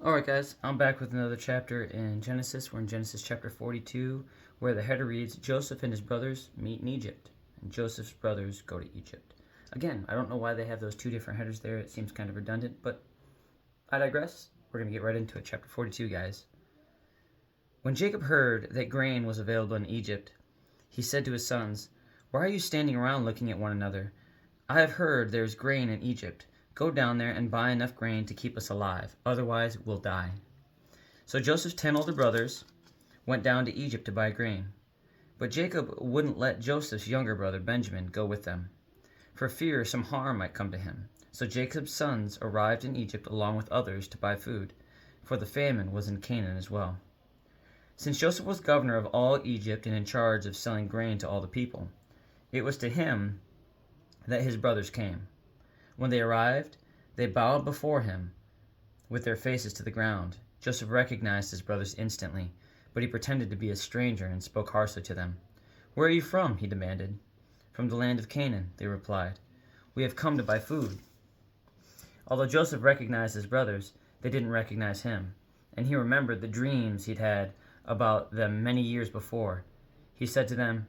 Alright guys, I'm back with another chapter in Genesis. We're in Genesis chapter 42, where the header reads, Joseph and his brothers meet in Egypt, and Joseph's brothers go to Egypt. Again, I don't know why they have those two different headers there. It seems kind of redundant, but I digress. We're going to get right into it. Chapter 42, guys. When Jacob heard that grain was available in Egypt, he said to his sons, "Why are you standing around looking at one another? I have heard there is grain in Egypt. Go down there and buy enough grain to keep us alive, otherwise we'll die." So Joseph's 10 older brothers went down to Egypt to buy grain. But Jacob wouldn't let Joseph's younger brother Benjamin go with them, for fear some harm might come to him. So Jacob's sons arrived in Egypt along with others to buy food, for the famine was in Canaan as well. Since Joseph was governor of all Egypt and in charge of selling grain to all the people, it was to him that his brothers came. When they arrived, they bowed before him with their faces to the ground. Joseph recognized his brothers instantly, but he pretended to be a stranger and spoke harshly to them. "Where are you from?" he demanded. "From the land of Canaan," they replied. "We have come to buy food." Although Joseph recognized his brothers, they didn't recognize him, and he remembered the dreams he'd had about them many years before. He said to them,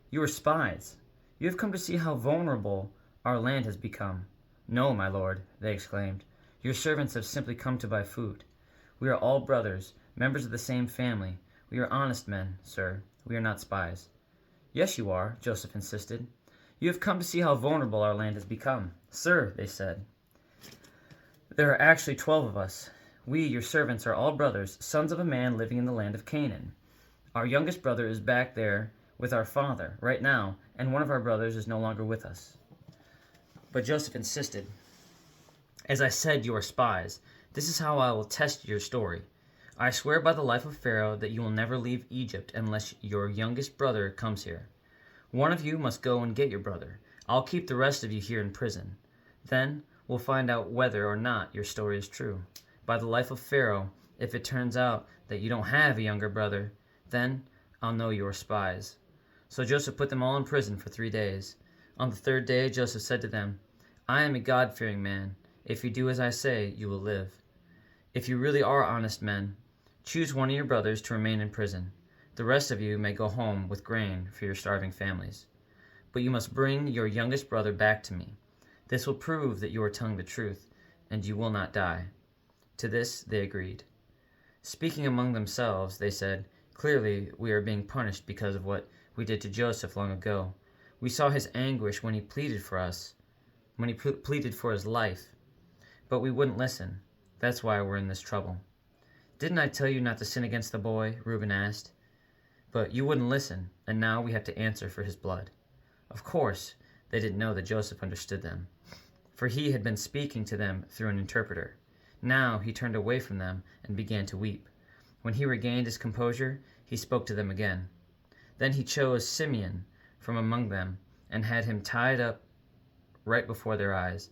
"You are spies. You have come to see how vulnerable our land has become." "No, my lord," they exclaimed. "Your servants have simply come to buy food. We are all brothers, members of the same family. We are honest men, sir. We are not spies." "Yes, you are," Joseph insisted. "You have come to see how vulnerable our land has become." "Sir," they said, "there are actually 12 of us. We, your servants, are all brothers, sons of a man living in the land of Canaan. Our youngest brother is back there with our father right now, and one of our brothers is no longer with us." But Joseph insisted. "As I said, you are spies. This is how I will test your story. I swear by the life of Pharaoh that you will never leave Egypt unless your youngest brother comes here. One of you must go and get your brother. I'll keep the rest of you here in prison. Then we'll find out whether or not your story is true. By the life of Pharaoh, if it turns out that you don't have a younger brother, then I'll know you are spies." So Joseph put them all in prison for 3 days. On the third day, Joseph said to them, "I am a God-fearing man. If you do as I say, you will live. If you really are honest men, choose one of your brothers to remain in prison. The rest of you may go home with grain for your starving families. But you must bring your youngest brother back to me. This will prove that you are telling the truth, and you will not die." To this they agreed. Speaking among themselves, they said, "Clearly we are being punished because of what we did to Joseph long ago. We saw his anguish when he pleaded for us, when he pleaded for his life. But we wouldn't listen. That's why we're in this trouble." "Didn't I tell you not to sin against the boy?" Reuben asked. "But you wouldn't listen, and now we have to answer for his blood." Of course, they didn't know that Joseph understood them, for he had been speaking to them through an interpreter. Now he turned away from them and began to weep. When he regained his composure, he spoke to them again. Then he chose Simeon from among them and had him tied up right before their eyes.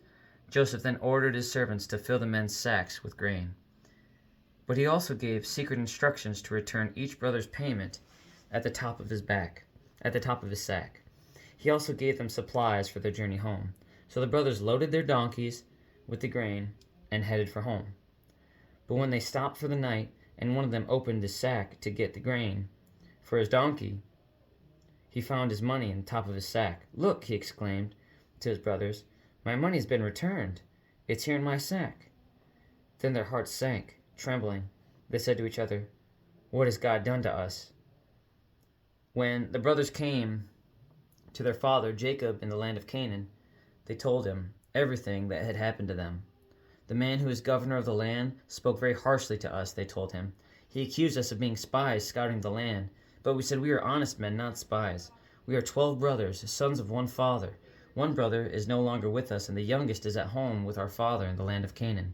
Joseph then ordered his servants to fill the men's sacks with grain. But he also gave secret instructions to return each brother's payment at the top of his sack. He also gave them supplies for their journey home. So the brothers loaded their donkeys with the grain and headed for home. But when they stopped for the night, and one of them opened his sack to get the grain for his donkey, he found his money in the top of his sack. "Look," he exclaimed to his brothers, "my money has been returned. It's here in my sack." Then their hearts sank. Trembling, they said to each other, "What has God done to us?" When the brothers came to their father Jacob in the land of Canaan, they told him everything that had happened to them. "The man who is governor of the land spoke very harshly to us," they told him. "He accused us of being spies scouting the land, but we said we are honest men, not spies. We are 12 brothers, sons of one father. One brother is no longer with us, and the youngest is at home with our father in the land of Canaan."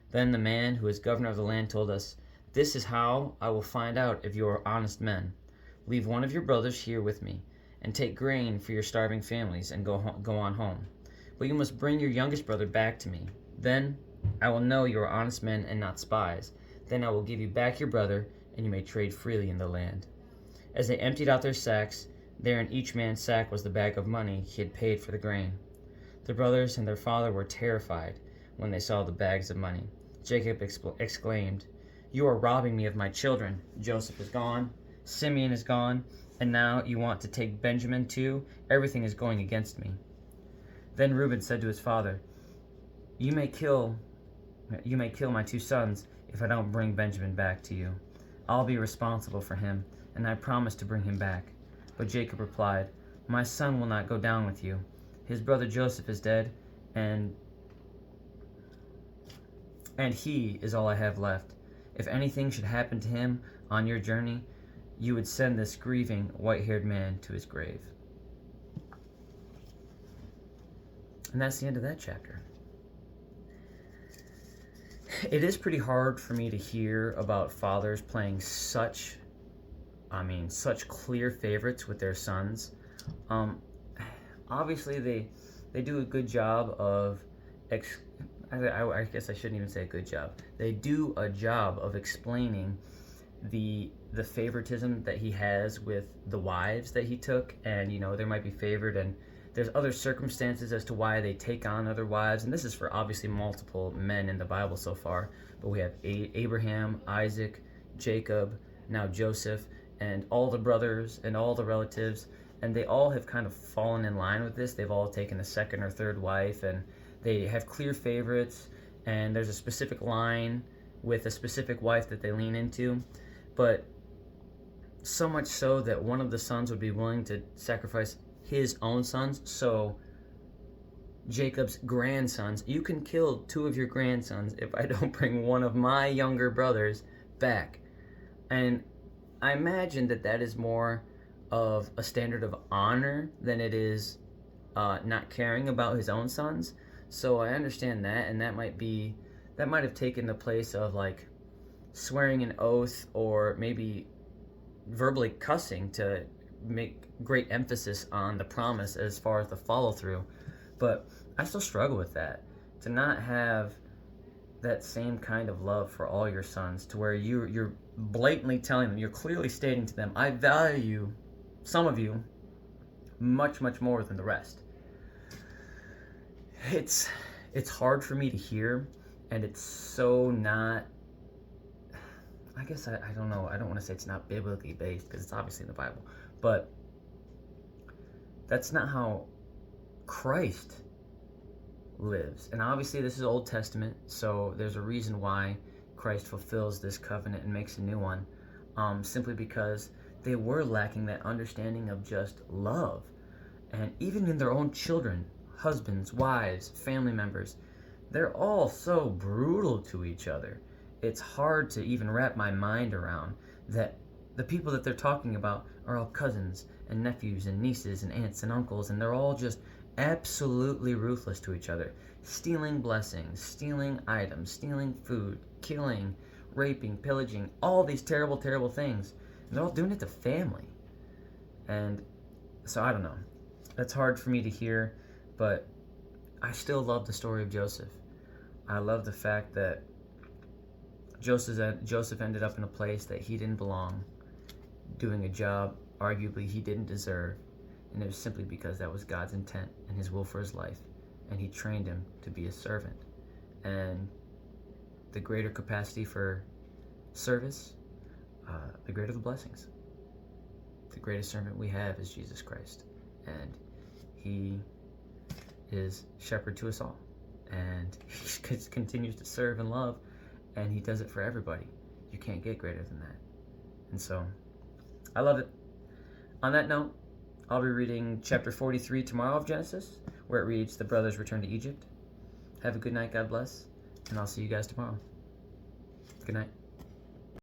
Then the man who is governor of the land told us, "This is how I will find out if you are honest men. Leave one of your brothers here with me, and take grain for your starving families, and go on home. But you must bring your youngest brother back to me. Then I will know you are honest men and not spies. Then I will give you back your brother, and you may trade freely in the land." As they emptied out their sacks, there in each man's sack was the bag of money he had paid for the grain. The brothers and their father were terrified when they saw the bags of money. Jacob exclaimed, "You are robbing me of my children. Joseph is gone, Simeon is gone, and now you want to take Benjamin too? Everything is going against me." Then Reuben said to his father, You may kill my 2 sons if I don't bring Benjamin back to you. I'll be responsible for him, and I promise to bring him back." But Jacob replied, "My son will not go down with you. His brother Joseph is dead, and he is all I have left. If anything should happen to him on your journey, you would send this grieving, white-haired man to his grave." And that's the end of that chapter. It is pretty hard for me to hear about fathers playing such clear favorites with their sons. Obviously, they do a good job of I guess I shouldn't even say a good job. They do a job of explaining the favoritism that he has with the wives that he took, and there might be favored, and there's other circumstances as to why they take on other wives, and this is for obviously multiple men in the Bible so far. But we have Abraham, Isaac, Jacob, now Joseph, and all the brothers and all the relatives, and they all have kind of fallen in line with this. They've all taken a second or third wife, and they have clear favorites, and there's a specific line with a specific wife that they lean into. But so much so that one of the sons would be willing to sacrifice his own sons. So Jacob's grandsons, you can kill 2 of your grandsons if I don't bring one of my younger brothers back. And I imagine that is more of a standard of honor than it is not caring about his own sons. So I understand that, and that might have taken the place of like swearing an oath, or maybe verbally cussing to make great emphasis on the promise as far as the follow through. But I still struggle with that, to not have that same kind of love for all your sons, to where you're blatantly telling them, you're clearly stating to them, I value some of you much, much more than the rest. It's hard for me to hear, and it's so not, I guess I don't know, I don't want to say it's not biblically based, because it's obviously in the Bible, but that's not how Christ lives. And obviously this is Old Testament, so there's a reason why Christ fulfills this covenant and makes a new one, simply because they were lacking that understanding of just love. And even in their own children, husbands, wives, family members, they're all so brutal to each other. It's hard to even wrap my mind around that the people that they're talking about are all cousins and nephews and nieces and aunts and uncles, and they're all just absolutely ruthless to each other, stealing blessings, stealing items, stealing food, killing, raping, pillaging, all these terrible, terrible things. And they're all doing it to family. And so I don't know. That's hard for me to hear, but I still love the story of Joseph. I love the fact that Joseph ended up in a place that he didn't belong, doing a job arguably he didn't deserve, and it was simply because that was God's intent and his will for his life, and he trained him to be a servant. And the greater capacity for service, the greater the blessings. The greatest servant we have is Jesus Christ, and he is shepherd to us all, and he continues to serve and love, and he does it for everybody. You can't get greater than that. And so I love it. On that note, I'll be reading chapter 43 tomorrow of Genesis, where it reads, "The brothers return to Egypt." Have a good night, God bless, and I'll see you guys tomorrow. Good night.